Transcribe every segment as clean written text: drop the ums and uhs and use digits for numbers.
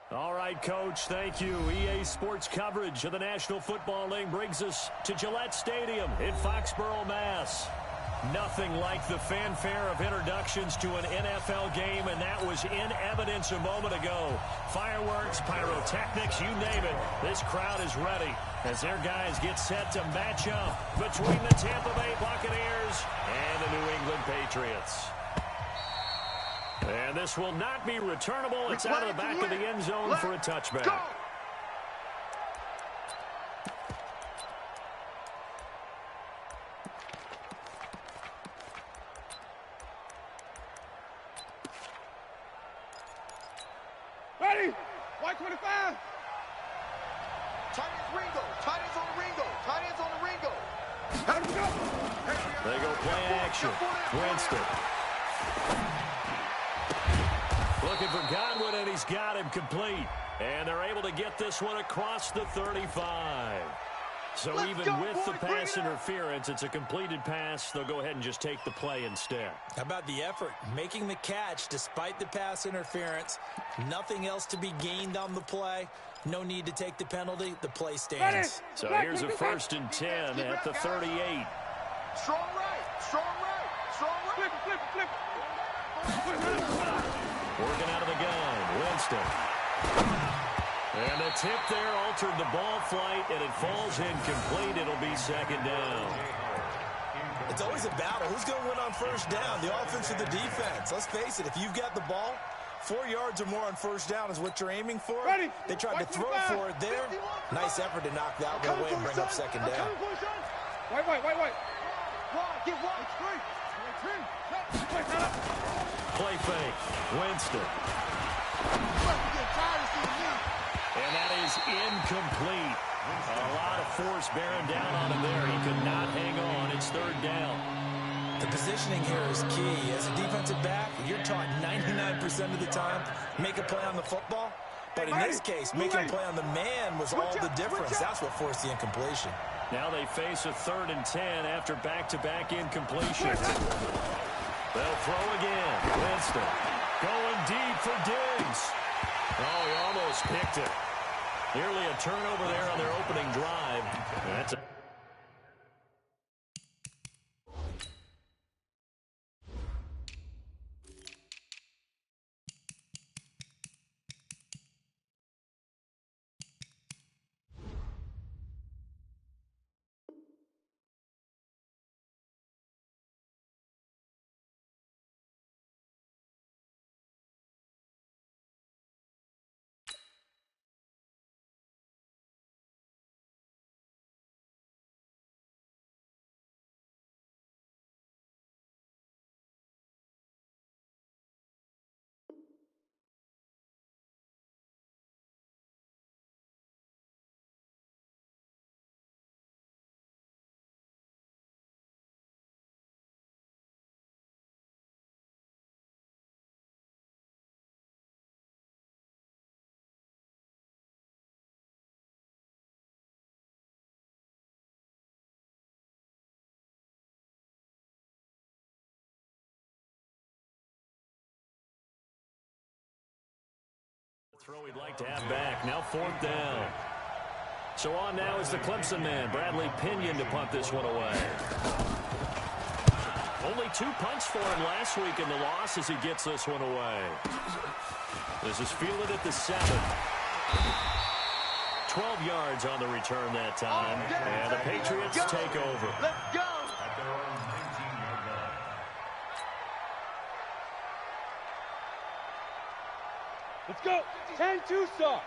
All right, Coach, thank you. EA Sports coverage of the National Football League brings us to Gillette Stadium in Foxborough, Mass. Nothing like the fanfare of introductions to an NFL game, and that was in evidence a moment ago. Fireworks, pyrotechnics, you name it. This crowd is ready as their guys get set to match up between the Tampa Bay Buccaneers and the New England Patriots. And this will not be returnable. It's out of the back of the end zone for a touchback. Go. Ready? White 25. Tight ends Ringo. Tight ends on the Ringo. Tight ends on the Ringo. Let's go. They go play action. Winston. Looking for Godwin, and he's got him complete. And they're able to get this one across the 35. So even with the pass interference, it's a completed pass. They'll go ahead and just take the play instead. How about the effort? Making the catch despite the pass interference. Nothing else to be gained on the play. No need to take the penalty. The play stands. So here's a 1st and 10 at the 38. Strong right. Strong right. Strong right. Flip. Working out of the gun, Winston. And the tip there altered the ball flight, and it falls incomplete. It'll be 2nd down. It's always a battle. Who's going to win on 1st down, the offense or the defense? Let's face it, if you've got the ball, 4 yards or more on 1st down is what you're aiming for. Ready. They tried to throw for it there. Nice effort to knock that one away and bring up 2nd down. White. Get wide. Play fake, Winston. And that is incomplete. A lot of force bearing down on him there. He could not hang on. It's 3rd down. The positioning here is key. As a defensive back, you're taught 99% of the time, make a play on the football. But in this case, making a play on the man was all the difference. That's what forced the incompletion. Now they face a 3rd and 10 after back-to-back incompletions. They'll throw again. Winston going deep for Diggs. Oh, he almost picked it. Nearly a turnover there on their opening drive. That's a throw he'd like to have back. Now 4th down. So on now is the Clemson man, Bradley Pinion, to punt this one away. Only 2 punts for him last week in the loss as he gets this one away. This is fielded at the 7. 12 yards on the return that time. And the Patriots take over. Let's go. Let's go. 10 Tucson.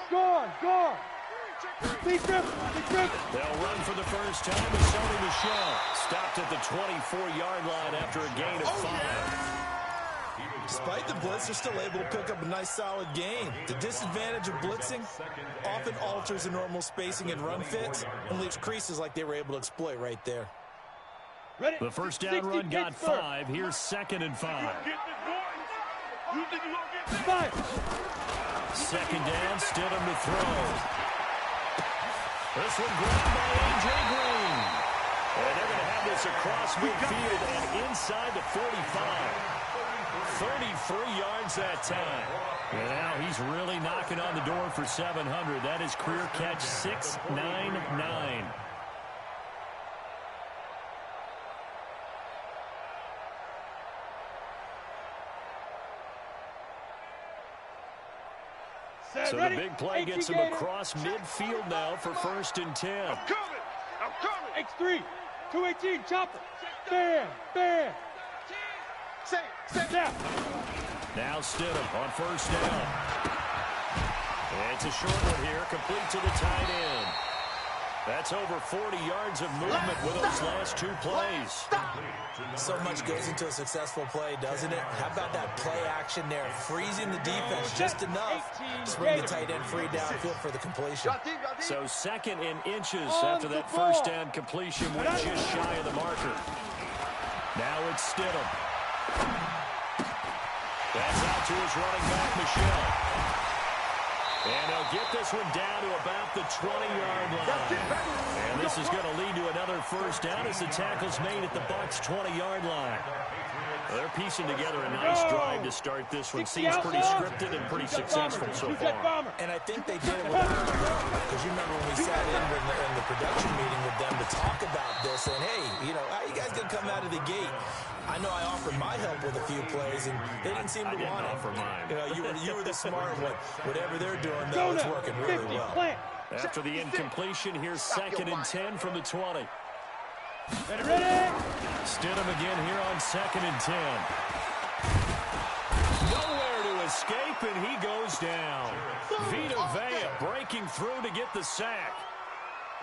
Gone. Big grip. They'll run for the first time with Sony Michel. Stopped at the 24-yard line after a gain of 5. Despite the blitz, they're still able to pick up a nice, solid gain. The disadvantage of blitzing often alters the normal spacing and run fits and leaves creases like they were able to exploit right there. Ready? The first down run got 5. Here's 2nd and 5. 5. Second down, Stidham to throw. This one grabbed by A.J. Green. And they're going to have this across midfield and inside the 45. 33 yards that time. And now he's really knocking on the door for 700. That is career catch 699. So the big play gets him across midfield now for 1st and 10. I'm coming. X3. 218. Chopper. Bam. Down. Now Stidham on 1st down. It's a short one here, complete to the tight end. That's over 40 yards of movement with those last 2 plays. So much goes into a successful play, doesn't it? How about that play action there, freezing the defense just enough to bring the tight end free downfield for the completion. So 2nd and inches after that 1st down completion went just shy of the marker. Now it's Stidham. That's out to his running back, Michel. And they'll get this one down to about the 20-yard line. And this is going to lead to another 1st down as the tackle's made at the Bucs' 20-yard line. Well, they're piecing together a nice drive to start this one. Seems pretty scripted and pretty successful so far. And I think they did it without a doubt, because you remember when we sat in the production meeting with them to talk about this, and hey, how you guys going to come out of the gate? I know I offered my help with a few plays, and they didn't seem to want it. Offer mine. You were the smart one. Whatever they're doing, though, it's working really well. After the incompletion, here's 2nd and 10 from the 20. Ready? Stidham again here on 2nd and 10. Nowhere to escape, and he goes down. Vita Vea breaking through to get the sack.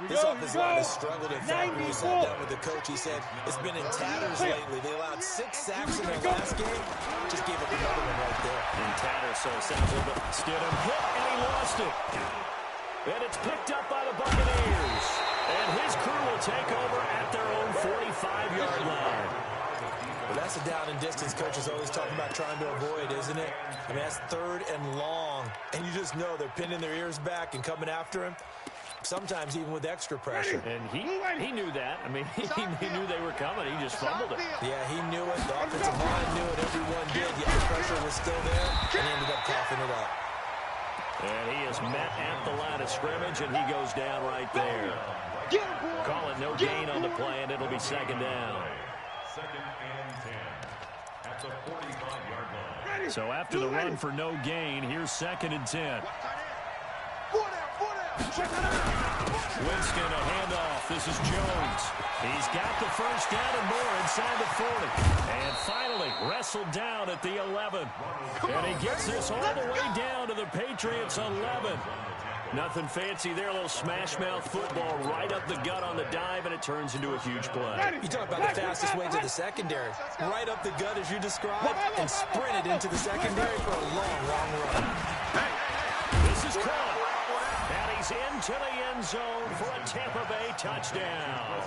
This offensive line has struggled. In fact, when we sat down with the coach, he said it's been in tatters lately. They allowed 6 sacks in their last game. Just gave up another one right there. In tatters, so it sounds a little bit. Stidham hit, and he lost it. And it's picked up by the Buccaneers. And his crew will take over at their own 45-yard line. Well, that's a down and distance coach is always talking about trying to avoid, isn't it? I mean, that's 3rd and long. And you just know they're pinning their ears back and coming after him. Sometimes even with extra pressure. And he knew that. I mean, he knew they were coming. He just fumbled it. Yeah, he knew it. The offensive line knew it. Everyone did. Yet the pressure was still there, and he ended up coughing it up. And he is met at the line of scrimmage, and he goes down right there. Call it no gain on the play, and it'll be 2nd down. 2nd and 10 at the 45-yard line. So after the run for no gain, here's 2nd and 10. Winston, a handoff. This is Jones. He's got the 1st down and more inside the 40. And finally wrestled down at the 11. And he gets this all the way down to the Patriots' 11. Nothing fancy there. A little smash-mouth football right up the gut on the dive, and it turns into a huge play. You talk about the fastest way to the secondary. Right up the gut, as you described, and sprinted into the secondary for a long run. This is caught. And he's into the end zone for a Tampa Bay touchdown.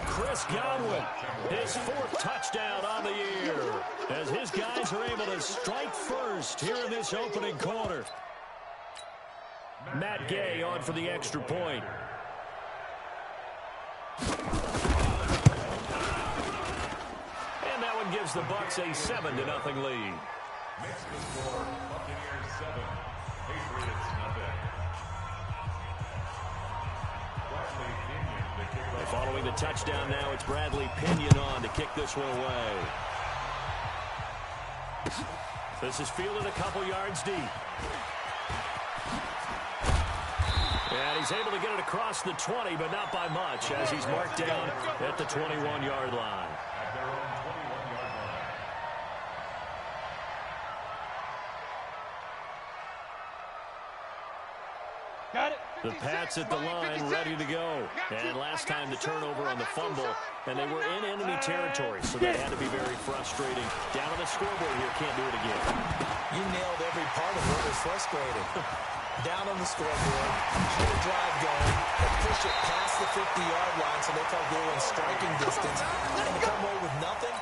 Chris Godwin, his 4th touchdown on the year, as his guys are able to strike first here in this opening quarter. Matt Gay on for the extra point. And that one gives the Bucs a 7-0 lead. Next score, Buccaneers 7, Patriots nothing. Following the touchdown now, it's Bradley Pinion on to kick this one away. This is fielded a couple yards deep. And he's able to get it across the 20, but not by much, as he's marked down at the 21-yard line. At their own 21-yard line. Got it. The Pats at the line, ready to go. And last time the turnover on the fumble, and they were in enemy territory, so that had to be very frustrating. Down on the scoreboard here, can't do it again. You nailed every part of what was frustrating. Down on the scoreboard, keep the drive going, and push it past the 50-yard line so they felt they were in striking distance, and to come away with nothing.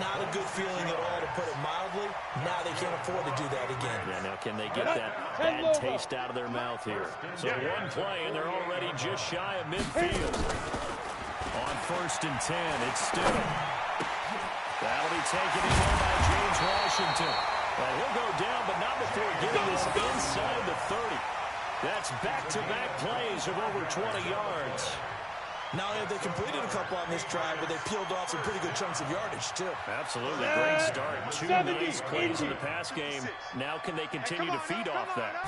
Not a good feeling at all, to put it mildly. Now they can't afford to do that again. Yeah, now can they get that bad taste out of their mouth here? So one play, and they're already just shy of midfield. On 1st and 10, it's still. That'll be taken in by James Washington. Well, he'll go down, but not before getting this inside the 30. That's back-to-back plays of over 20 yards. Not only have they completed a couple on this drive, but they peeled off some pretty good chunks of yardage, too. Absolutely. Great start. 2 nice plays in the pass game. Now can they continue to feed off that?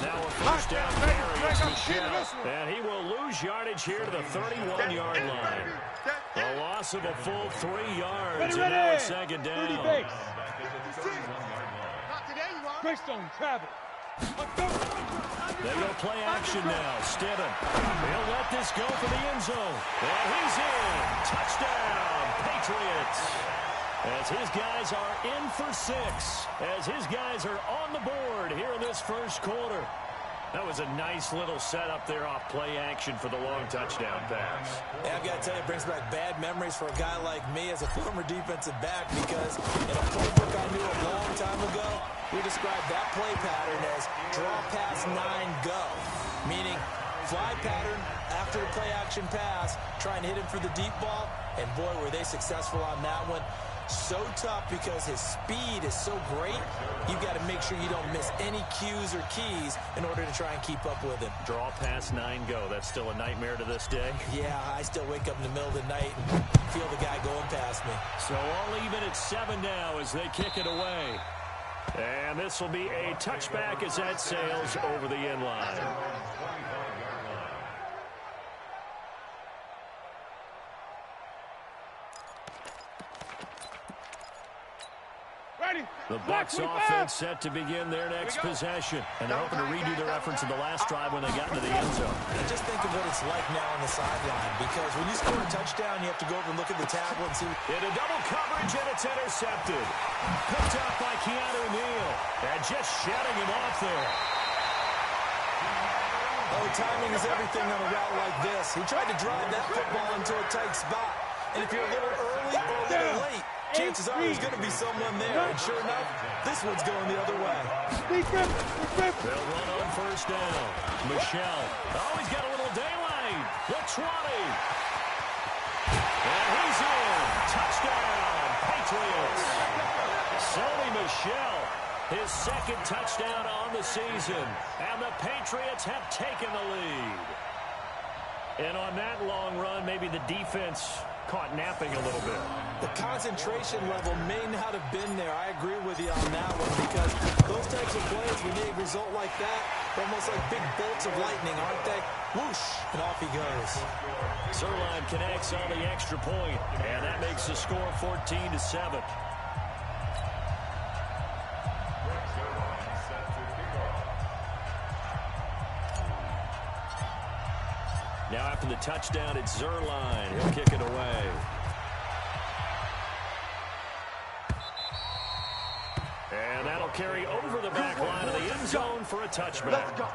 Now a first down carry. It's Michel. And he will lose yardage here to the 31-yard line. A loss of a full 3 yards. And now it's 2nd down. Greystone travel. They go play action now. Stidham. He'll let this go for the end zone. And he's in. Touchdown, Patriots. As his guys are in for 6. As his guys are on the board here in this first quarter. That was a nice little setup there off play action for the long touchdown pass. Yeah, I've got to tell you, it brings back bad memories for a guy like me as a former defensive back, because in a playbook I knew a long time ago, we described that play pattern as draw pass 9 go, meaning fly pattern after the play action pass, trying to hit him for the deep ball, and boy, were they successful on that one. So tough because his speed is so great, you've got to make sure you don't miss any cues or keys in order to try and keep up with him. Draw pass 9 go. That's still a nightmare to this day. Yeah, I still wake up in the middle of the night and feel the guy going past me. So all even at 7 now as they kick it away. And this will be a touchback as that sails over the end line. The Bucs offense set to begin their next possession. And they're hoping to redo their efforts in the last drive when they got into the end zone. And just think of what it's like now on the sideline, because when you score a touchdown, you have to go over and look at the tablet and see. Into double coverage, and it's intercepted. Picked up by Keanu Neal. And just shutting him off there. Oh, timing is everything on a route like this. He tried to drive that football into a tight spot. And if you're a little early or a little late, chances are there's going to be someone there. And sure enough, this one's going the other way. They'll run on first down. Michel. Oh, he's got a little daylight. The 20. And he's in. Touchdown, Patriots. Sony Michel, his 2nd touchdown on the season. And the Patriots have taken the lead. And on that long run, maybe the defense caught napping a little bit. The concentration level may not have been there. I agree with you on that one, because those types of plays, when they result like that, they're almost like big bolts of lightning, aren't they? Whoosh, and off he goes. Zerline connects on the extra point, and that makes the score 14-7. Now after the touchdown, it's Zerline. He'll kick it away. And that'll carry over the back line of the end zone for a touchback. Let's go.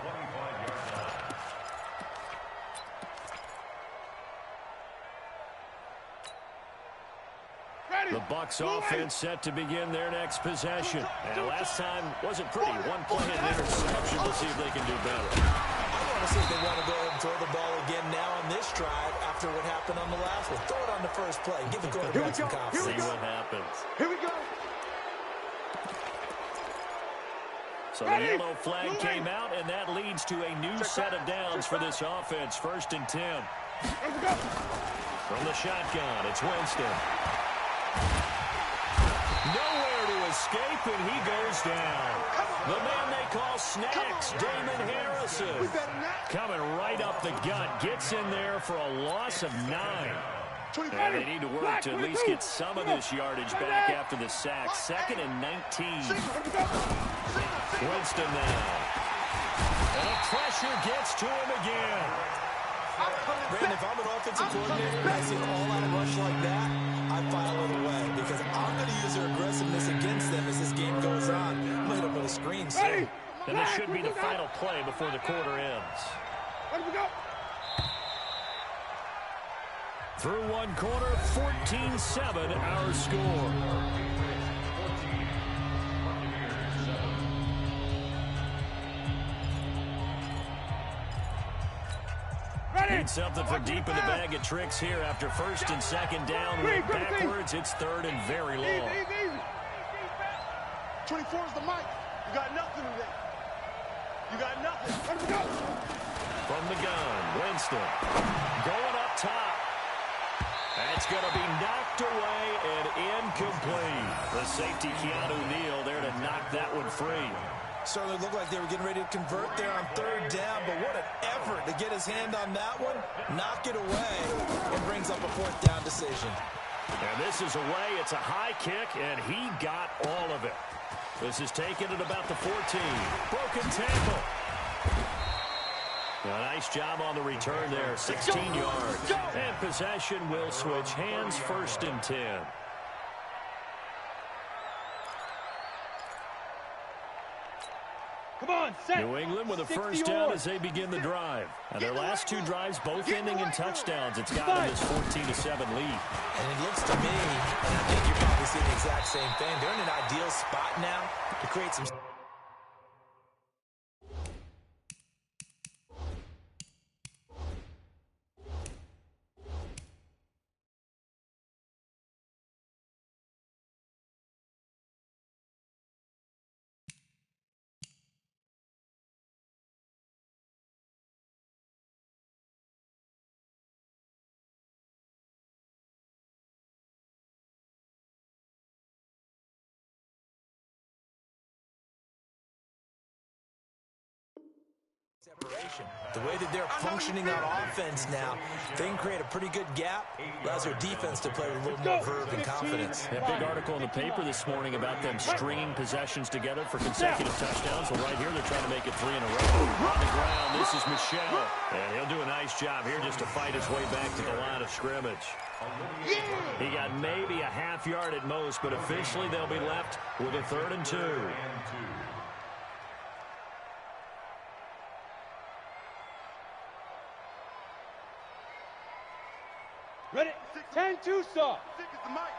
The Bucs offense set to begin their next possession. And last time wasn't pretty. One play and an interception. We'll see if they can do better. I want to see if they want to go ahead and throw the ball again now on this drive after what happened on the last one. Throw it on the first play. Give the quarterback some confidence. See what happens. Here we go. So the yellow flag came out, and that leads to a new set of downs for this offense. 1st and 10. From the shotgun, it's Winston. Nowhere to escape, and he goes down. The man they call Snacks, Damon Harrison. Coming right up the gut, gets in there for a loss of 9. And they need to work to at least get some of this yardage back after the sack. 2nd and 19. Winston now. And the pressure gets to him again. Brandon, if I'm an offensive coordinator and I see an all-out rush like that, I file it away because I'm going to use their aggressiveness against them as this game goes on. I'm going to hit them with a screen soon. And this should be the final play before the quarter ends. Let me go. Through one quarter, 14-7 our score. Need something from deep in the bag of tricks here after first and second down. Went backwards. It's third and very long. 24 is the mic. You got nothing today. You got nothing. Let me go. From the gun, Winston going up top. That's going to be knocked away and incomplete. The safety, Keanu Neal, there to knock that one free. Certainly looked like they were getting ready to convert there on third down, but what an effort to get his hand on that one, knock it away, and brings up a fourth down decision. And this is away. It's a high kick, and he got all of it. This is taken at about the 14. Broken tackle. A nice job on the return there, 16 yards. And possession will switch hands, first and 10. Come on, set. New England with a first down as they begin the drive. And their last two drives both ending in touchdowns. It's got them this 14-7 lead. And it looks to me, and I think you're probably seeing the exact same thing, they're in an ideal spot now to create some... separation. The way that they're functioning on offense now, they can create a pretty good gap, allows their defense to play with a little more verve and confidence. That big article in the paper this morning about them stringing possessions together for consecutive touchdowns. Well, right here, they're trying to make it 3 in a row. On the ground, this is Michel. And he'll do a nice job here just to fight his way back to the line of scrimmage. He got maybe a half yard at most, but officially they'll be left with a 3rd and 2. Ready? 10-2 stop. Sick is the mic.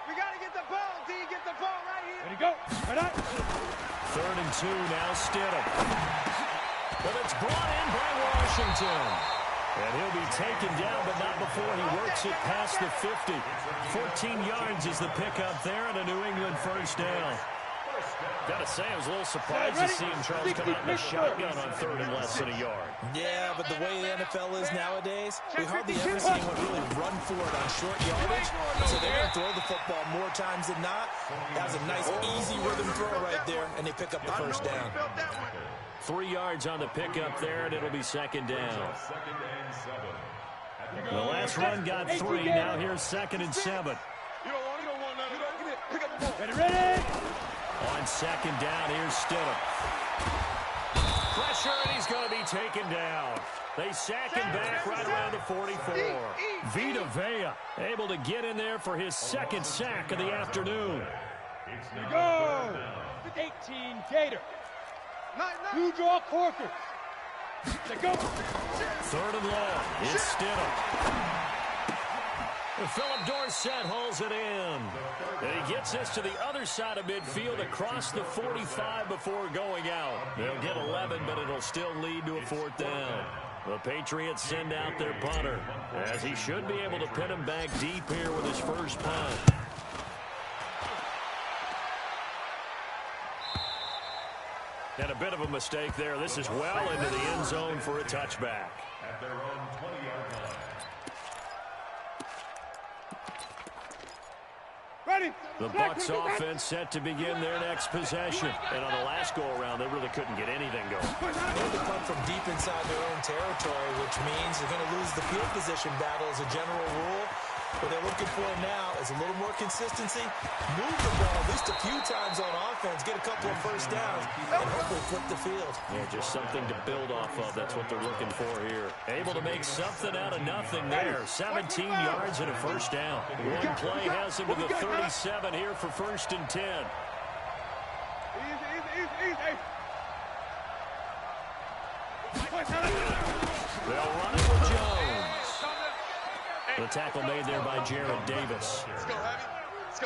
We got to get the ball, D. Get the ball right here. Ready, go. Right out. 3rd and 2 now, Stidham. But it's brought in by Washington. And he'll be taken down, but not before he works it past the 50. 14 yards is the pickup there, and a New England first down. Got to say, I was a little surprised to see him, Charles, come out in a shotgun on 3rd and less than a yard. Yeah, but the way the NFL is nowadays, we hardly ever see anyone really run for it on short yardage. So they're going to throw the football more times than not. That was a nice, easy rhythm throw right there, and they pick up the first down. 3 yards on the pickup there, and it'll be 2nd down. The last run got 3. Now here's 2nd and 7. Ready, ready. On 2nd down, here's Stidham. Pressure, and he's going to be taken down. They sack him back right around the 44. Vita Vea able to get in there for his 2nd sack of the afternoon. Here go. 18 Gator. Blue draw Corker. Let go. 3rd and long. It's Stidham. Philip Dorsett holds it in. And he gets us to the other side of midfield across the 45 before going out. They'll get 11, but it'll still lead to a 4th down. The Patriots send out their punter, as he should be able to pin him back deep here with his first punt. And a bit of a mistake there. This is well into the end zone for a touchback. At their own 20-yard line. Ready. The Bucs offense set to begin their next possession. And on the last go-around, they really couldn't get anything going. They come from deep inside their own territory, which means they're going to lose the field position battle as a general rule. What they're looking for now is a little more consistency, move the ball at least a few times on offense, get a couple of first downs, and hopefully flip the field. Yeah, just something to build off of. That's what they're looking for here. Able to make something out of nothing there. 17 yards and a first down. One play has him to the 37 here for 1st and 10. They'll run it with Jones. The tackle made there by Jared Davis.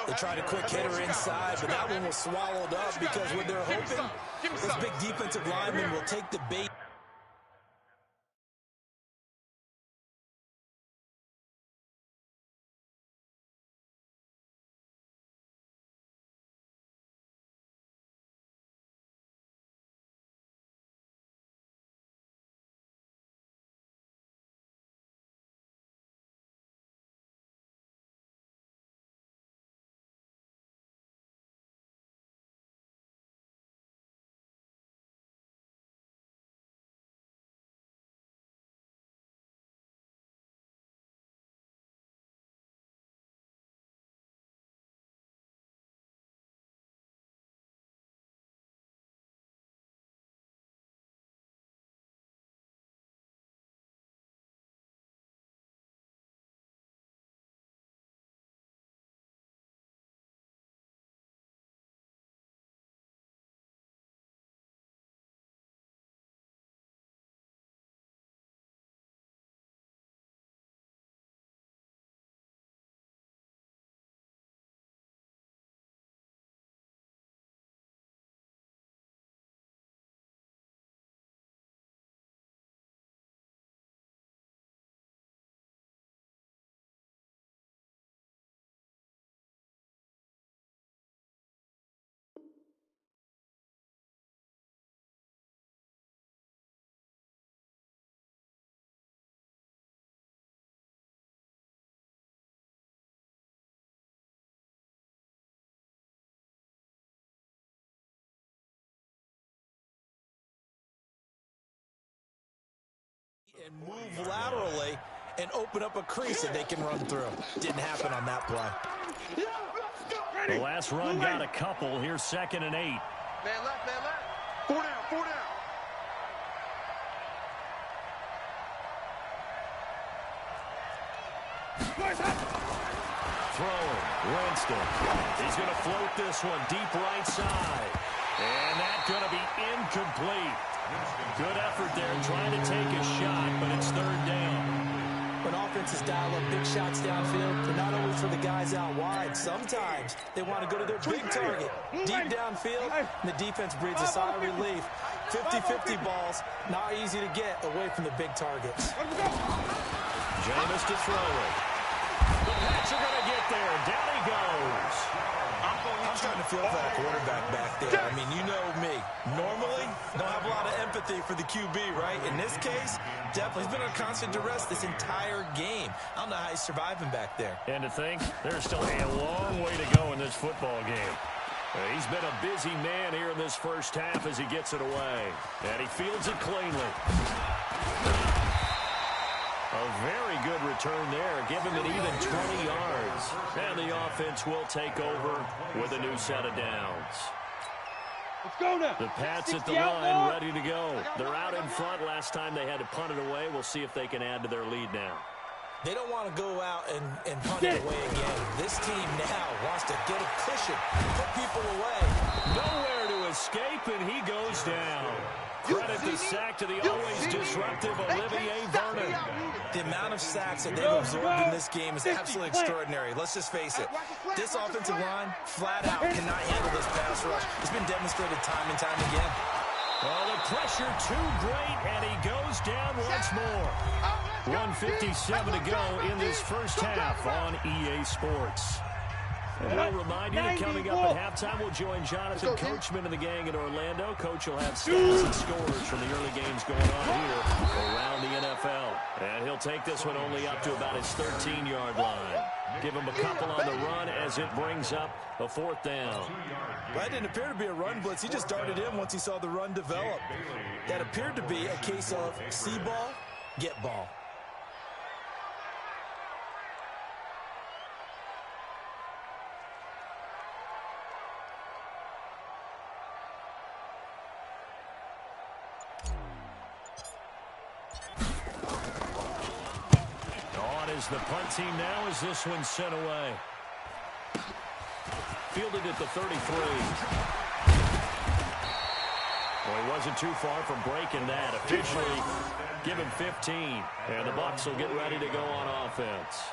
They tried a quick hitter inside, but that one was swallowed up because what they're hoping, this big defensive lineman will take the bait. And move laterally and open up a crease that they can run through. Didn't happen on that play. The last run got a couple. Here's 2nd and 8. Man left, man left. 4 down, 4 down. Throwing, Winston. He's going to float this one deep right side. And that's going to be incomplete. Good effort there trying to take a shot, but it's 3rd down. When offenses dial up big shots downfield, they're not always for the guys out wide. Sometimes they want to go to their big target. Deep downfield, and the defense breathes a sigh of relief. 50-50 balls, not easy to get away from the big targets. Jameis to throw it. The Pats are going to get there. Down he goes. I'm starting to feel for that quarterback back there. I mean, you know me. Normally, don't have a lot of empathy for the QB, right? In this case, definitely he's been on constant duress this entire game. I don't know how he's surviving back there. And to think, there's still a long way to go in this football game. He's been a busy man here in this first half as he gets it away. And he fields it cleanly. A very good return there. Give him an even 20 yards. And the offense will take over with a new set of downs. Let's go now. The Pats at the line, ready to go. They're out in front. Last time they had to punt it away. We'll see if they can add to their lead now. They don't want to go out and punt it away again. This team now wants to get a cushion, put people away. Nowhere to escape, and he goes down. Credit the sack to the always disruptive Olivier Vernon. The amount of sacks that they've absorbed in this game is absolutely extraordinary. Let's just face it. This offensive line, flat out, cannot handle this pass rush. It's been demonstrated time and time again. Oh, the pressure too great, and he goes down once more. 1:57 to go in this first half on EA Sports. And we'll remind you that coming up at halftime, we'll join Jonathan Coachman and the gang in Orlando. Coach will have stats and scores from the early games going on here around the NFL. And he'll take this one only up to about his 13-yard line. Give him a couple on the run as it brings up a 4th down. That didn't appear to be a run blitz. He just darted in once he saw the run develop. That appeared to be a case of see ball, get ball. is the punt team now as this one's sent away. Fielded at the 33. Well, he wasn't too far from breaking that. Officially given 15. And the Bucs will get ready to go on offense.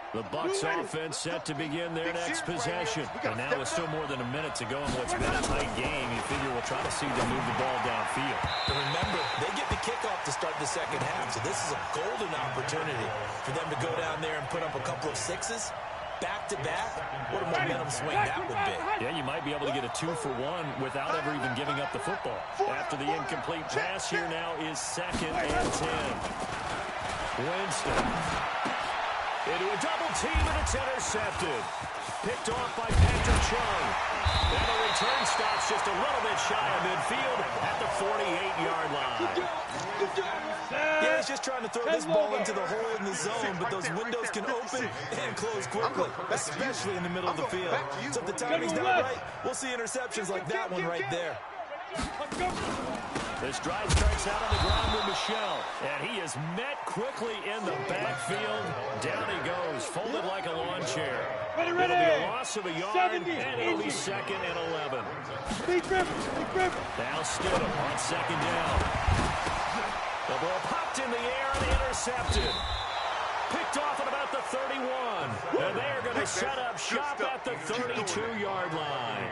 The Bucs offense set to begin their next possession. And now with still more than a minute to go in what's been a tight game, you figure we'll try to see them move the ball downfield. And remember, they get the kickoff to start the second half, so this is a golden opportunity for them to go down there and put up a couple of sixes. Back-to-back, what a momentum swing that would be. Yeah, you might be able to get a 2-for-1 without ever even giving up the football. After the incomplete pass, here now is 2nd and 10. Winston. Into a double team, and it's intercepted. Picked off by Patrick Chung. And the return stops just a little bit shy of midfield at the 48-yard line. Yeah, he's just trying to throw this ball into the hole in the zone, but those windows can open and close quickly, especially in the middle of the field. So if the timing's not right, we'll see interceptions like that one right there. This drive starts out on the ground with Michelle, and he is met quickly in the backfield. Down he goes, folded like a lawn chair. It'll be a loss of a yard, and it'll be 2nd and 11. Now Stidham on 2nd down. The ball popped in the air and intercepted. Picked off at about the 31. And they're going to set up shop at the 32-yard line.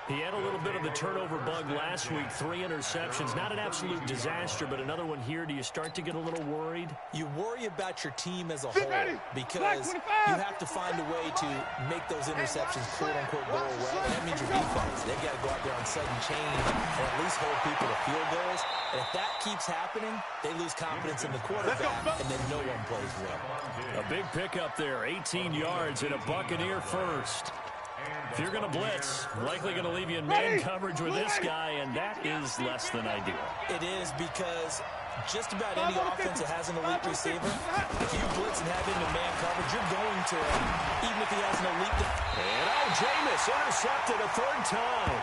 He had a little bit of the turnover bug last week, 3 interceptions. Not an absolute disaster, but another one here. Do you start to get a little worried? You worry about your team as a whole because you have to find a way to make those interceptions, quote-unquote, go away. And that means your defense. They've got to go out there on sudden change and at least hold people to field goals. And if that keeps happening, they lose confidence in the quarterback, and then no one plays well. A big pickup there, 18 yards and a Buccaneer first. If you're going to blitz, likely going to leave you in man coverage with this guy, and that is less than ideal. It is because just about any offense that has an elite receiver, if you blitz and have him in man coverage, you're going to him, even if he has an elite. And Jameis intercepted a 3rd time.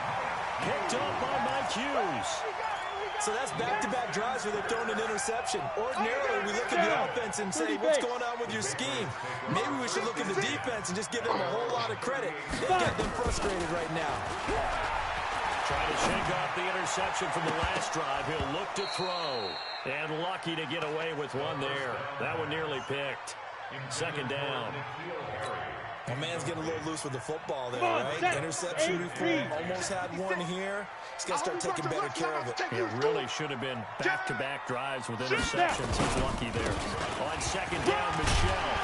Picked up by Mike Hughes. So that's back-to-back drives where they've thrown an interception. Ordinarily, we look at the offense and say, what's going on with your scheme? Maybe we should look at the defense and just give them a whole lot of credit. They've got them frustrated right now. Trying to shake off the interception from the last drive. He'll look to throw. And lucky to get away with one there. That one nearly picked. 2nd down. My man's getting a little loose with the football there, right? Interception reform, almost had one here. He's got to start taking better care of it. It really should have been back-to-back drives with interceptions. He's lucky there. On 2nd down, Michelle.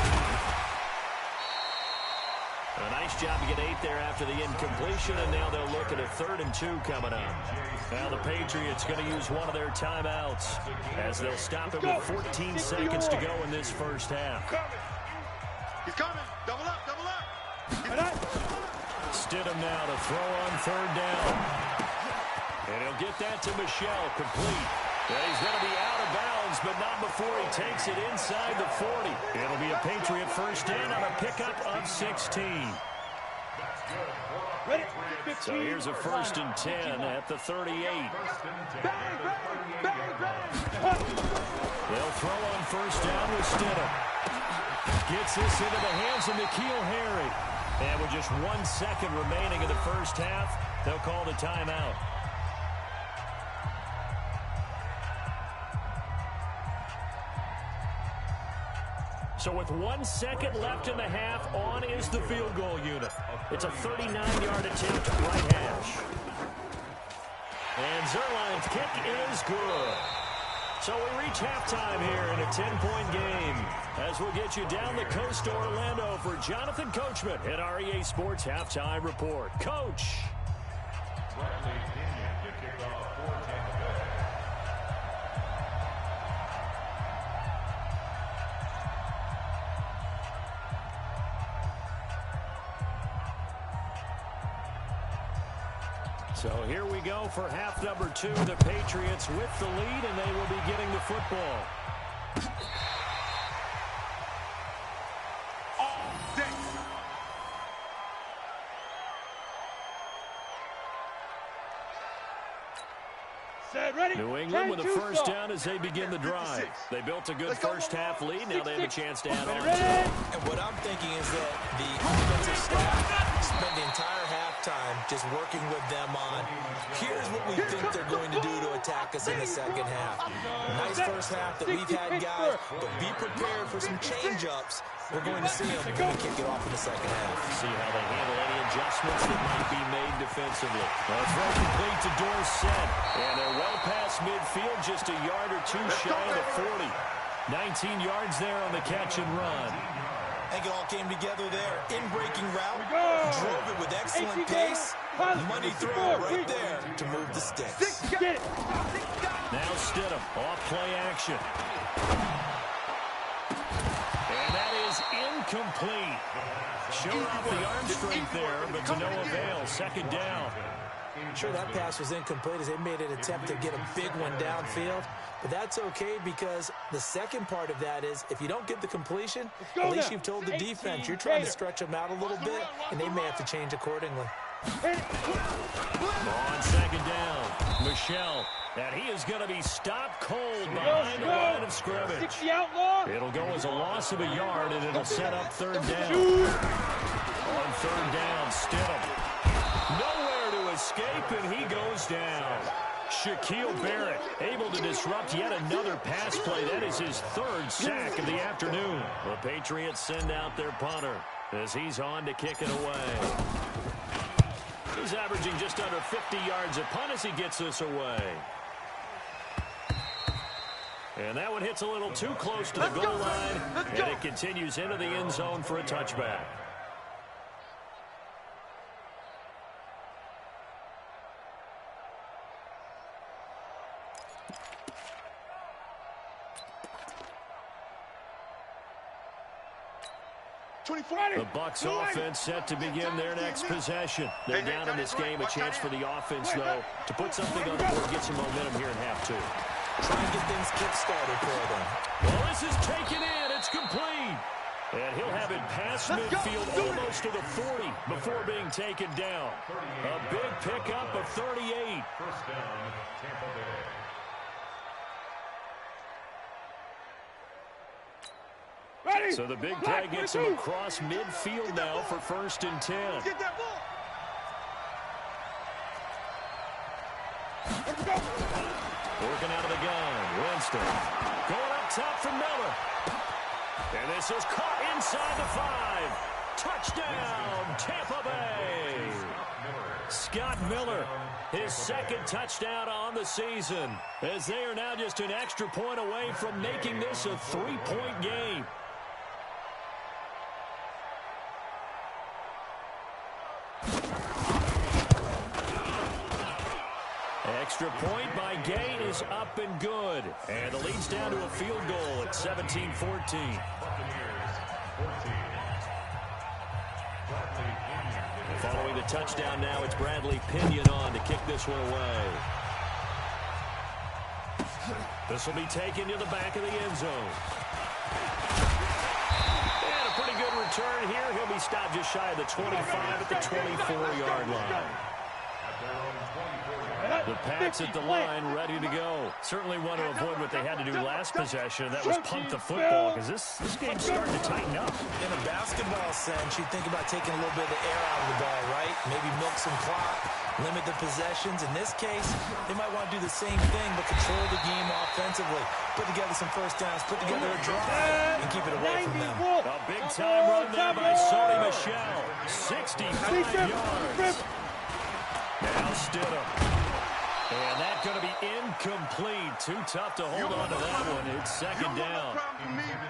A nice job to get 8 there after the incompletion, and now they'll look at a 3rd and 2 coming up. Now the Patriots going to use one of their timeouts as they'll stop it with 14 seconds to go in this first half. He's coming. Double up, double up. Stidham now to throw on 3rd down. And he'll get that to Michelle, complete. And he's going to be out of bounds, but not before he takes it inside the 40. It'll be a Patriot first down on a pickup of 16. So here's a 1st and 10 at the 38. They'll throw on 1st down with Stidham. Gets this into the hands of N'Keal Harry. And with just 1 second remaining in the first half, they'll call the timeout. So with 1 second left in the half, on is the field goal unit. It's a 39-yard attempt right hash. And Zerline's kick is good. So we reach halftime here in a 10-point game as we'll get you down the coast to Orlando for Jonathan Coachman at our EA Sports Halftime Report. Coach. So here we go for half number 2. The Patriots with the lead, and they will be getting the football. New England with a first down as they begin the drive. They built a good first half lead. Now they have a chance to add on to it. And what I'm thinking is that the offensive staff spent the entire halftime just working with them on, here's what we think they're going to do to attack us in the second half. Nice first half that we've had, guys, but be prepared for some change-ups. We're going to see them when we kick it off in the second half. See how they handle any adjustments that might be made defensively. Well, throw complete to Dorsett. And they're well past midfield, just a yard or two shy of the 40. 19 yards there on the catch and run. I think it all came together there. In-breaking route. Drove it with excellent pace. Money throw right there to move the sticks. Now Stidham, off play action. And that is incomplete. Showed off the arm strength there, but to no avail. Second down. Sure, that pass was incomplete as they made an attempt to get a big one downfield. But that's okay because the second part of that is if you don't get the completion, at least you've told the defense you're trying to stretch them out a little bit, and they may have to change accordingly. On second down, Michelle. And he is going to be stopped cold behind the line of scrimmage. It'll go as a loss of a yard, and it'll set up third down. On third down, Stidham. Nowhere to escape, and he goes down. Shaquille Barrett able to disrupt yet another pass play. That is his third sack of the afternoon. The Patriots send out their punter as he's on to kick it away. He's averaging just under 50 yards a punt as he gets this away. And that one hits a little too close to the goal line, and it continues into the end zone for a touchback. The Bucs offense set to begin their next possession. They're down in this game. A chance for the offense, though, to put something on the board, get some momentum here in half two. Try and get things kick-started for them. Well, this is taken in. It's complete. And he'll have it past midfield almost to the 40 before being taken down. A big pickup of 38. First down, Tampa Bay. So the big play gets him across midfield now for 1st and 10. Get that ball. Working out of the gun. Winston. Going up top for Miller. And this is caught inside the 5. Touchdown, Tampa Bay. Scott Miller, his second touchdown on the season, as they are now just an extra point away from making this a 3-point game. Extra point by Gay is up and good. And the lead's down to a field goal at 17-14. Following the touchdown now, it's Bradley Pinion on to kick this one away. This will be taken to the back of the end zone. And a pretty good return here. He'll be stopped just shy of the 25 at the 24-yard line. The Pats at the line, ready to go. Certainly want to avoid what they had to do last possession, and that was punt the football, because this game's starting to tighten up. In a basketball sense, you think about taking a little bit of the air out of the ball, right? Maybe milk some clock, limit the possessions. In this case, they might want to do the same thing, but control the game offensively. Put together some first downs, put together a drive, and keep it away from them. A big-time run there by Sonny Michel. 65 yards. Now Stidham. And that's going to be incomplete. Too tough to hold on to that one. It's second down.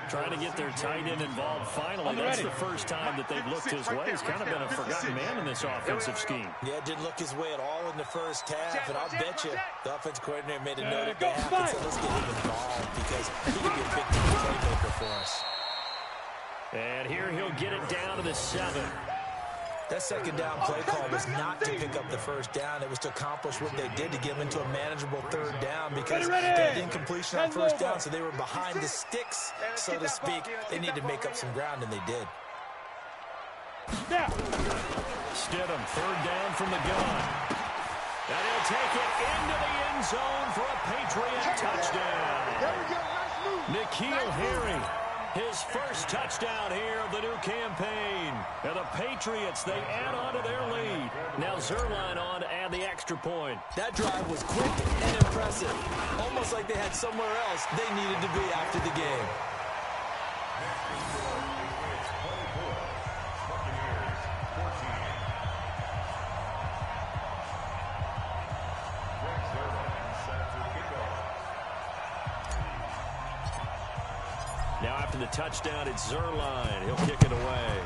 Trying to get their tight end involved finally. That's the first time that they've looked his way. He's kind of been a forgotten man in this offensive scheme. Yeah, didn't look his way at all in the first half. And I'll bet you the offense coordinator made a note at the half and said, let's get him involved because he could be a big playmaker for us. And here he'll get it down to the 7. That second down play call was not to pick up the first down. It was to accomplish what they did to get them into a manageable third down because they had incompletion on first down, so they were behind the sticks, so to speak. They needed to make up some ground, and they did. Stidham, third down from the gun. And he'll take it into the end zone for a Patriot touchdown. There we go. Nice move. N'Keal Harry, his first touchdown here of the new campaign. And the Patriots, they add on to their lead. Now Zuerlein on to add the extra point. That drive was quick and impressive. Almost like they had somewhere else they needed to be after the game. Now after the touchdown, it's Zuerlein. He'll kick it away.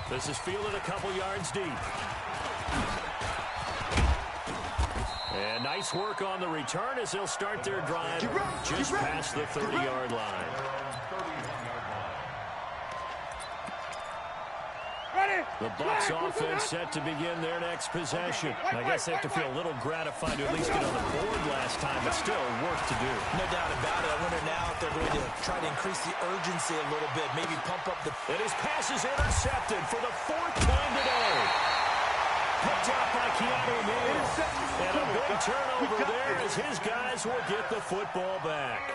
This is fielded a couple yards deep. And nice work on the return as they'll start their drive just past the 30-yard line. The Bucs offense set to begin their next possession. I guess they have to feel a little gratified to at least get on the board last time, but still work to do. No doubt about it. I wonder now if they're going to try to increase the urgency a little bit, maybe pump up the... And his pass is intercepted for the 4th time today. Picked up by Keanu Neal. And a big turnover there as his guys will get the football back.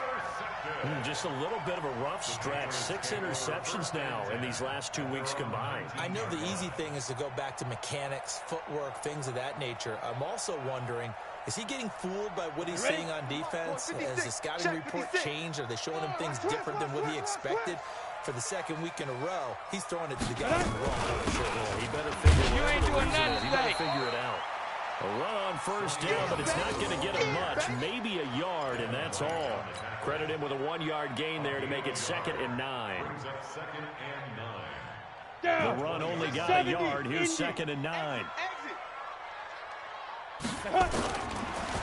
Just a little bit of a rough stretch. 6 interceptions now in these last 2 weeks combined. I know the easy thing is to go back to mechanics, footwork, things of that nature. I'm also wondering, is he getting fooled by what he's seeing on defense? Has the scouting report changed? Are they showing him things different than what he expected? For the 2nd week in a row, he's throwing it to the guys in the wrong corner. He better figure it out. A run on first down, but it's not going to get him much. Maybe a yard, and that's all. Credit him with a 1-yard gain there to make it 2nd and 9. The run only got a yard. Here's 2nd and 9.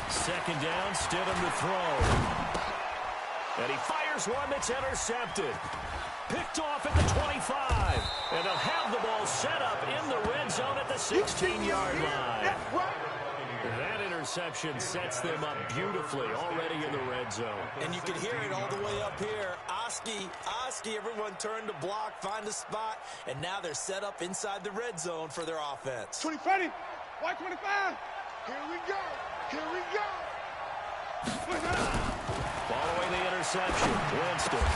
2nd down, Stidham to throw. And he fires one that's intercepted. Picked off at the 25. And they'll have the ball set up in the red zone at the 16-yard line. That interception sets them up beautifully already in the red zone. And you can hear it all the way up here. Oski, everyone turned to block, find a spot, and now they're set up inside the red zone for their offense. 20, white 25. Here we go. Here we go. Following the interception, Winston.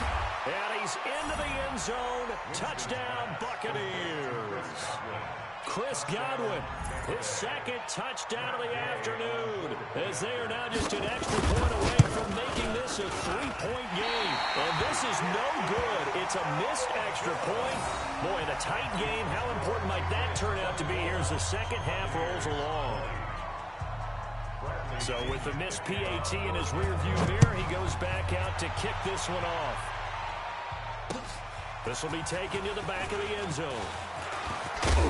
And he's into the end zone. Touchdown, Buccaneers. Chris Godwin, his 2nd touchdown of the afternoon, as they are now just an extra point away from making this a 3-point game. And this is no good. It's a missed extra point. Boy, the tight game, how important might that turn out to be here as the second half rolls along? So with the missed PAT in his rearview mirror, he goes back out to kick this one off. This will be taken to the back of the end zone.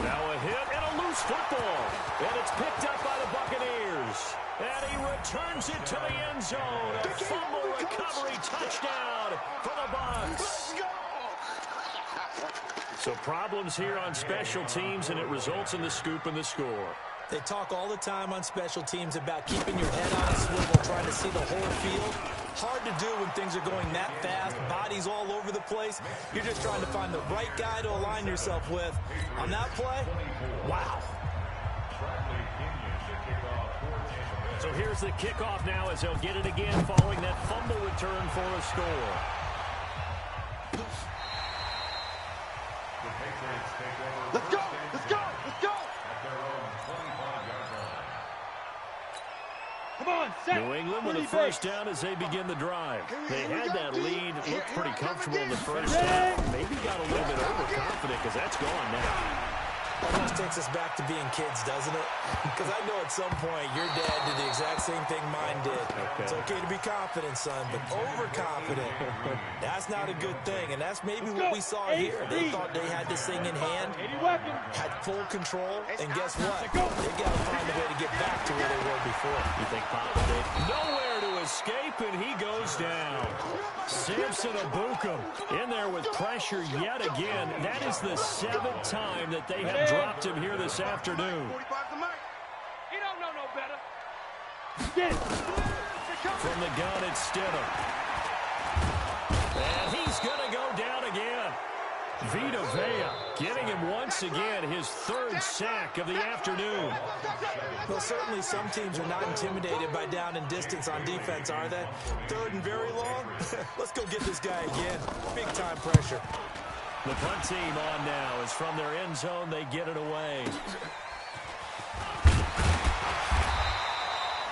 Now a hit and a loose football. And it's picked up by the Buccaneers. And he returns it to the end zone. A fumble recovery touchdown for the Bucs. So problems here on special teams, and it results in the scoop and the score. They talk all the time on special teams about keeping your head on a swivel, trying to see the whole field. Hard to do when things are going that fast, bodies all over the place. You're just trying to find the right guy to align yourself with. On that play, wow. So here's the kickoff now as they'll get it again following that fumble return for a score. Let's go. Let's go. Let's go. Come on, set. New England with a first down as they begin the drive. They had that lead, looked pretty comfortable in the first half. Maybe got a little bit overconfident because that's gone now. Almost takes us back to being kids, doesn't it? Because I know at some point your dad did the exact same thing mine did. Okay. It's okay to be confident, son, but overconfident, that's not a good thing. And that's maybe what we saw here. They thought they had this thing in hand, had full control, and guess what? They got to find a way to get back to where they were before. You think Papa did? Nowhere to escape, and he goes down. Samson Abukum in there with pressure yet again. That is the 7th time that they have dropped him here this afternoon. He don't know no better. From the gun, it's Stidham. And he's going to go down again. Vita Vea Getting him once again, his third sack of the afternoon. Well, certainly some teams are not intimidated by down and distance on defense, are they? Third and very long? Let's go get this guy again. Big time pressure. The punt team on now is from their end zone. They get it away.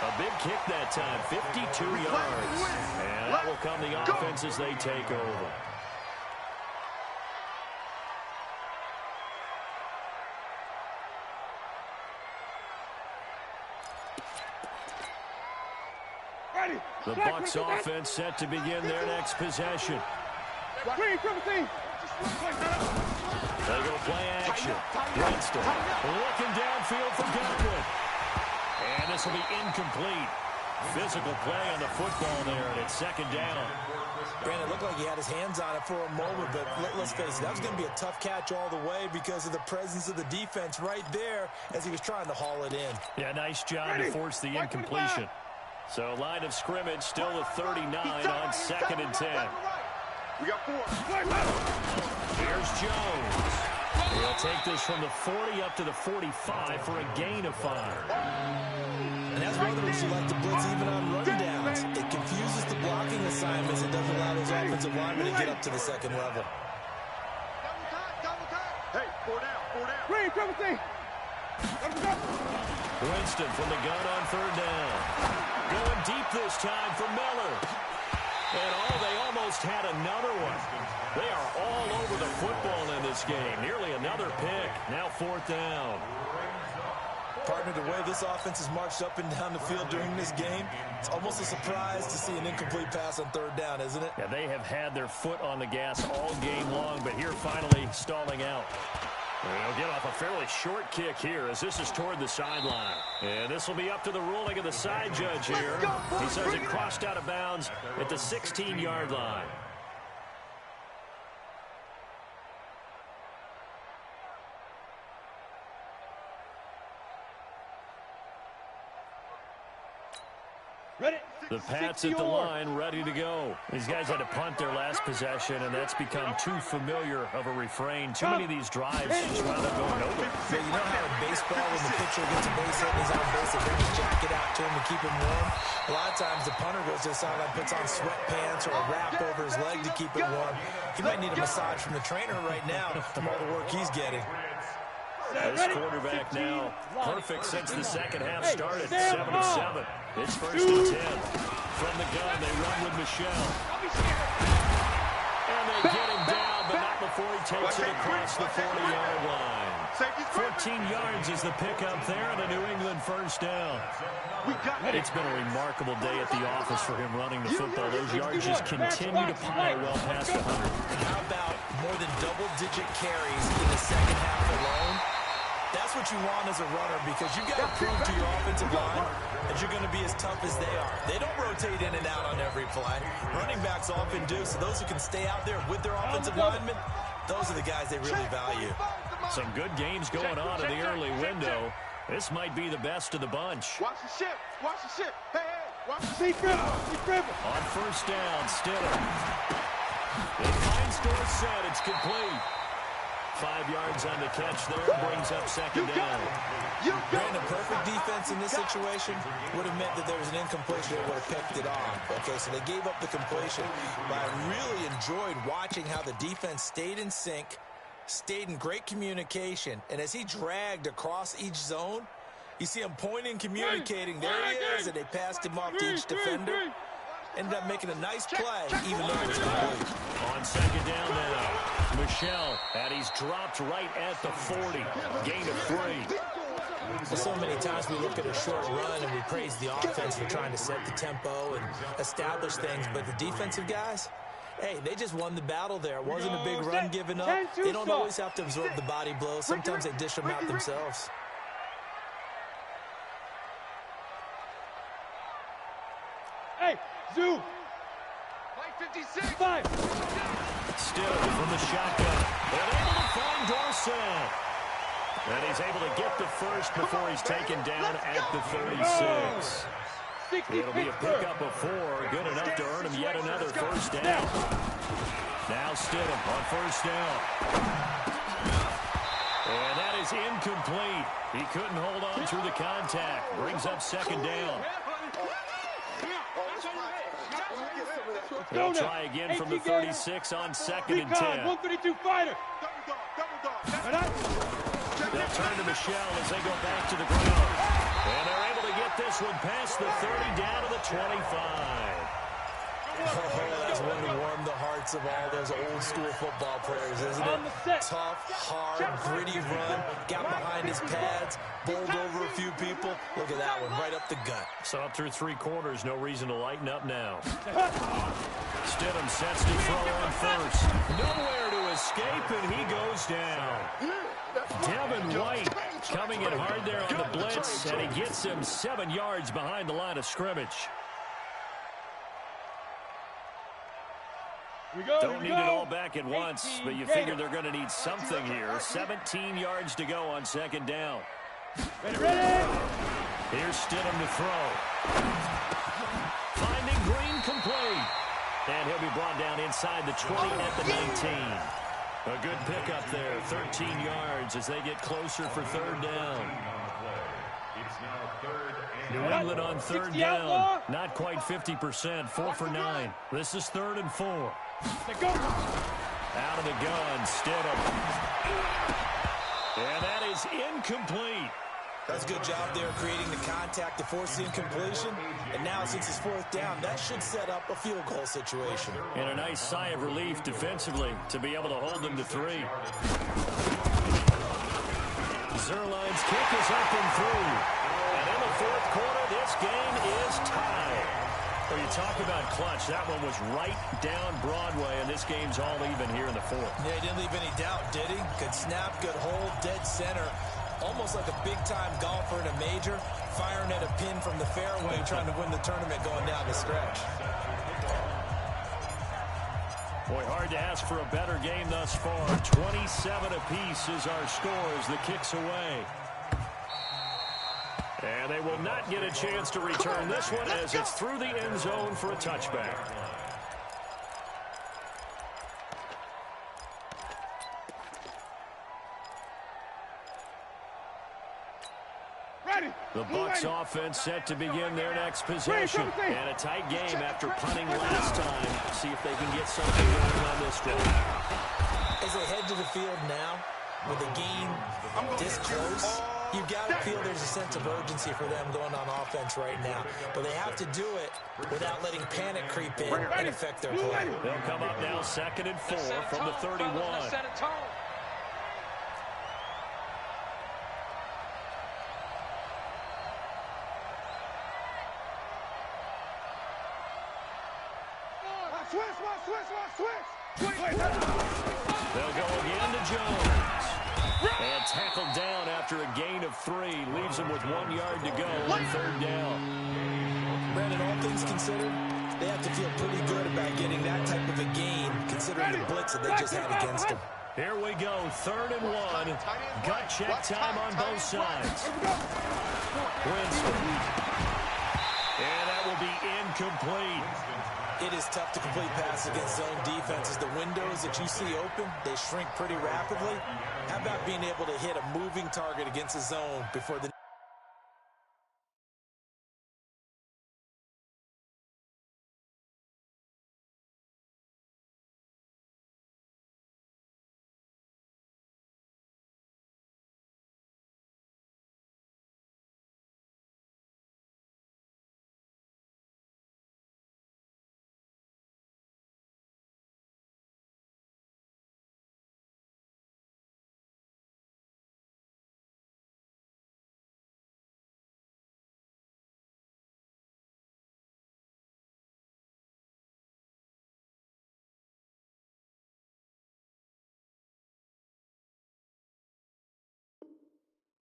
A big kick that time, 52 yards. And that will come the offense as they take over. The Bucs offense set to begin their next possession. They go play action. Winston looking downfield for Godwin. And this will be incomplete. Physical play on the football there, and it's second down. Brandon, it looked like he had his hands on it for a moment, but let's face it, that was going to be a tough catch all the way because of the presence of the defense right there as he was trying to haul it in. Yeah, nice job to force the incompletion. So line of scrimmage still at 39 on 2nd and 10. We got 4. Here's Jones. He'll take this from the 40 up to the 45 for a gain of 5. And that's one of the reasons you like to blitz even on run downs. It confuses the blocking assignments. It doesn't allow those offensive linemen to get up to the second level. Double time. Hey, 4 down, 4 down. Green, double team. Winston from the gun on 3rd down. Going deep this time for Miller. And they almost had another one. They are all over the football in this game. Nearly another pick. Now 4th down. Partner, the way this offense has marched up and down the field during this game, it's almost a surprise to see an incomplete pass on 3rd down, isn't it? Yeah, they have had their foot on the gas all game long, but here finally stalling out. They'll get off a fairly short kick here as this is toward the sideline. And this will be up to the ruling of the side judge here. He says it crossed out of bounds at the 16-yard line. Ready? The Pats at the line, ready to go. These guys had to punt their last possession, and that's become too familiar of a refrain. Too many of these drives just wound up going over. Yeah, you know how in baseball, when the pitcher gets a base hit and he's on base, they bring his jacket out to him to keep him warm? A lot of times the punter goes to the sideline, puts on sweatpants or a wrap over his leg to keep it warm. He might need a massage from the trainer right now from all the work he's getting. This quarterback now perfect since the second half started, 7-7. It's 1st and 10. From the gun, they run with Michelle. And they get him down, but not before he takes it across the 40-yard line. 14 yards is the pickup there on a New England 1st down. It's been a remarkable day at the office for him running the football. Those yards just continue to pile well past 100. And how about more than double-digit carries in the second half alone? That's what you want as a runner because you've got to prove to your offensive line that you're going to be as tough as they are. They don't rotate in and out on every play. Running backs often do, so those who can stay out there with their offensive linemen, those are the guys they really value. Some good games going on in the early window. This might be the best of the bunch. Watch the ship. Watch the ship. Hey, watch the Deep dribble. Deep dribble. On 1st down, Stidham. It finds Dorsett. It's complete. 5 yards on the catch there, brings up 2nd down. Brandon, perfect defense in this situation would have meant that there was an incompletion that would have picked it off. Okay, so they gave up the completion. But I really enjoyed watching how the defense stayed in sync, stayed in great communication, and as he dragged across each zone, you see him pointing, communicating. There he is, and they passed him off to each defender. Ended up making a nice play, even though it was complete. On 2nd down now, Michelle, and he's dropped right at the 40. Gain of 3. Well, so many times we look at a short run and we praise the offense for trying to set the tempo and establish things, but the defensive guys, hey, they just won the battle there. It wasn't a big run given up. They don't always have to absorb the body blows. Sometimes they dish them out themselves. Hey, Zoo. Play 56. 5. Still from the shotgun. And able to find Dorsett. And he's able to get the first before he's taken down at the 36. It'll be a pickup of 4. Good enough to earn him yet another 1st down. Now Stidham on 1st down. And that is incomplete. He couldn't hold on through the contact. Brings up second down. They'll try again from the 36 on second and 10. 132 fighter. They'll turn to Michelle as they go back to the ground. And they're able to get this one past the 30 down to the 25. Oh, that's one to warm the hearts of all those old-school football players, isn't it? Tough, hard, gritty run, got behind his pads, bowled over a few people. Look at that one, right up the gut. So up through three quarters, no reason to lighten up now. Stidham sets to throw on first. Nowhere to escape, and he goes down. Devin White coming in hard there on the blitz, and he gets him 7 yards behind the line of scrimmage. Don't need it all back at once, but you figure they're going to need something here. 17 yards to go on second down. Ready. Here's Stidham to throw. Finding Green complete. And he'll be brought down inside the 20 at the 19. A good pickup there, 13 yards as they get closer for third down. New England on third down. Not quite 50%, 4 for 9. This is 3rd and 4. Out of the gun, Stidham. And that is incomplete. That's a good job there creating the contact to force the incompletion. And now, since it's 4th down, that should set up a field goal situation. And a nice sigh of relief defensively to be able to hold them to 3. Zerline's kick is up and through. And in the 4th quarter, this game is tied. Well, you talk about clutch. That one was right down Broadway, and this game's all even here in the 4th. Yeah, he didn't leave any doubt, did he? Good snap, good hold, dead center. Almost like a big-time golfer in a major, firing at a pin from the fairway, trying to win the tournament going down the stretch. Boy, hard to ask for a better game thus far. 27 apiece is our score as the kick's away. And they will not get a chance to return this one as it's through the end zone for a touchback. The Bucs offense set to begin their next possession. And a tight game after punting last time. See if they can get something going on this drive. As they head to the field now, with a game this close, you've got to feel there's a sense of urgency for them going on offense right now. But they have to do it without letting panic creep in and affect their play. They'll come up now 2nd and 4 from the 31. They'll go again to Jones. And tackled down after a gain of 3. Leaves him with 1 yard to go on 3rd down. Brandon, all things considered, they have to feel pretty good about getting that type of a gain, considering the blitz that they just had against them. Here we go, 3rd and 1. Gut check time on both sides. Winston. And that will be incomplete. It is tough to complete passes against zone defenses. The windows that you see open, they shrink pretty rapidly. How about being able to hit a moving target against a zone before the...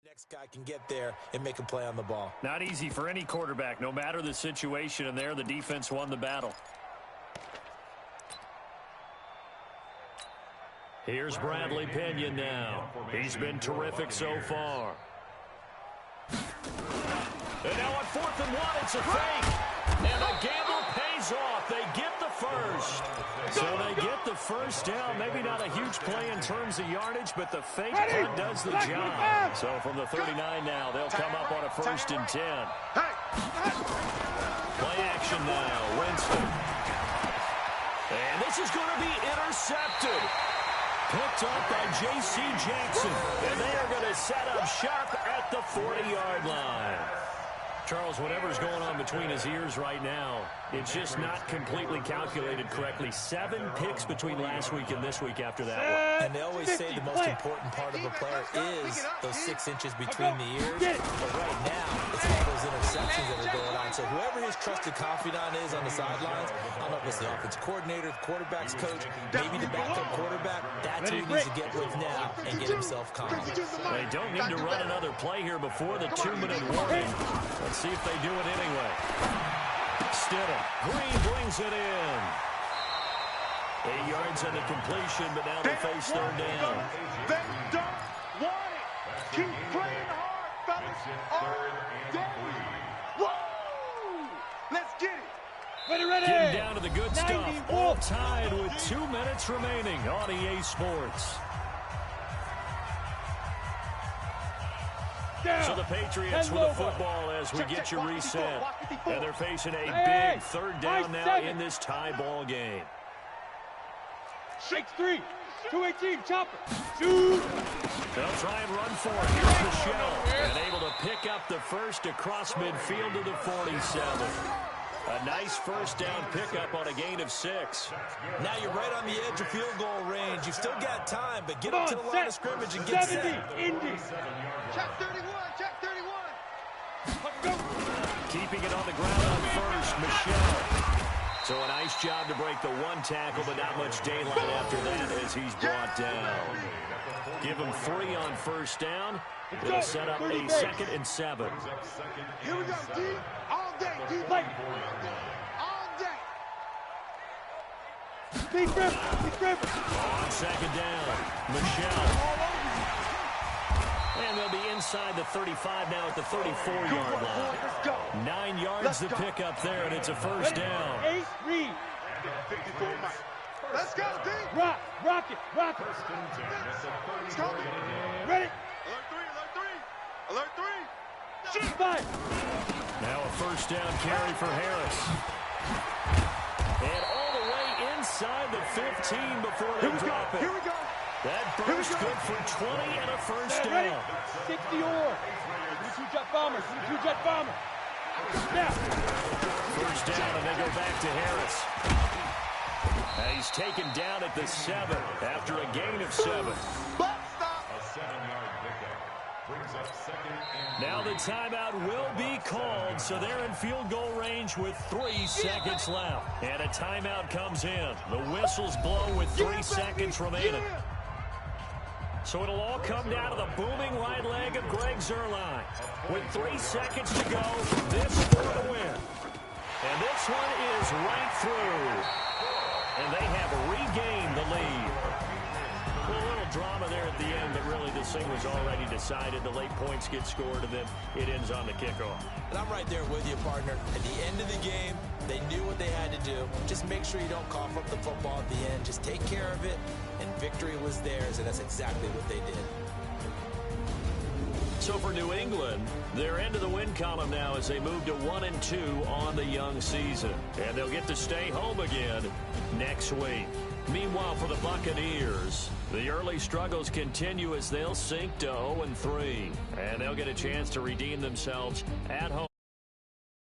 Next guy can get there and make a play on the ball. Not easy for any quarterback, no matter the situation, and there the defense won the battle. Here's Bradley Pinion now. He's been terrific so far. And now on 4th and 1, it's a fake. And the gamble pays off. They get the first. So they get the first down. Maybe not a huge play in terms of yardage, but the fake punt does the job. So from the 39 now, they'll come up on a 1st and 10. Play action now. Winston. And this is going to be intercepted. Picked up by J.C. Jackson. And they are going to set up shop at the 40-yard line. Charles, whatever's going on between his ears right now, it's just not completely calculated correctly. 7 picks between last week and this week after that one. And they always say the most important part of a player is those 6 inches between the ears. But right now, it's all those interceptions that are going on. So whoever his trusted confidant is on the sidelines, I don't know if it's the offensive coordinator, the quarterback's coach, maybe the backup quarterback, that's who he needs to get with now and get himself calm. They don't need to run another play here before the 2-minute warning. Let's see if they do it anyway. Stidham. Green brings it in. 8 yards on the completion, but now they face 3rd down. They don't want it. Keep playing hard, fellas. All day. Whoa! Let's get it. Ready. Getting down to the good stuff. All tied with 2 minutes remaining on EA Sports. So the Patriots with the football as we get you reset. And they're facing a big 3rd down now in this tie ball game. 6-3. 218. Chopper. Shoot. They'll try and run for it. Here's Michelle. And able to pick up the first across midfield to the 47. A nice 1st down pickup on a gain of 6. Now you're right on the edge of field goal range. You've still got time, but get up to the line of scrimmage and get set. Indy. Check 31. Check 31. Keeping it on the ground on 1st, Michelle. So a nice job to break the 1 tackle, but not much daylight after that as he's brought down. Give him 3 on 1st down. It'll set up a 2nd and 7. Here we go, D. All day, D. All day. Big grip. On 2nd down, Michelle. And they'll be inside the 35 now at the 34-yard line. Let's go. 9 yards to pick up there, and it's a 1st down. Ace Reed. 54 miles. Let's go, D. Rock it. Let's go. Ready. Alert 3. Shoot. 5. Now a 1st down carry for Harris. And all the way inside the 15 before they drop it. Here we go. That burst good for 20 and a 1st down. 60 or. 2-jet bomber. Now. 1st down, and they go back to Harris. And he's taken down at the 7 after a gain of 7. A 7-yard pickup. Brings up 2nd and Now the timeout will be called, so they're in field goal range with 3 seconds left. And a timeout comes in. The whistles blow with 3 seconds remaining. So it'll all come down to the booming right leg of Greg Zuerlein. With 3 seconds to go, this for the win. And this one is right through. And they have regained the lead. Well, a little drama there at the end, but really this thing was already decided. The late points get scored, and then it ends on the kickoff. And I'm right there with you, partner. At the end of the game, they knew what they had to do. Just make sure you don't cough up the football at the end. Just take care of it, and victory was theirs, and that's exactly what they did. So for New England, they're into the win column now as they move to 1-2 on the young season. And they'll get to stay home again next week. Meanwhile, for the Buccaneers, the early struggles continue as they'll sink to 0-3. And they'll get a chance to redeem themselves at home.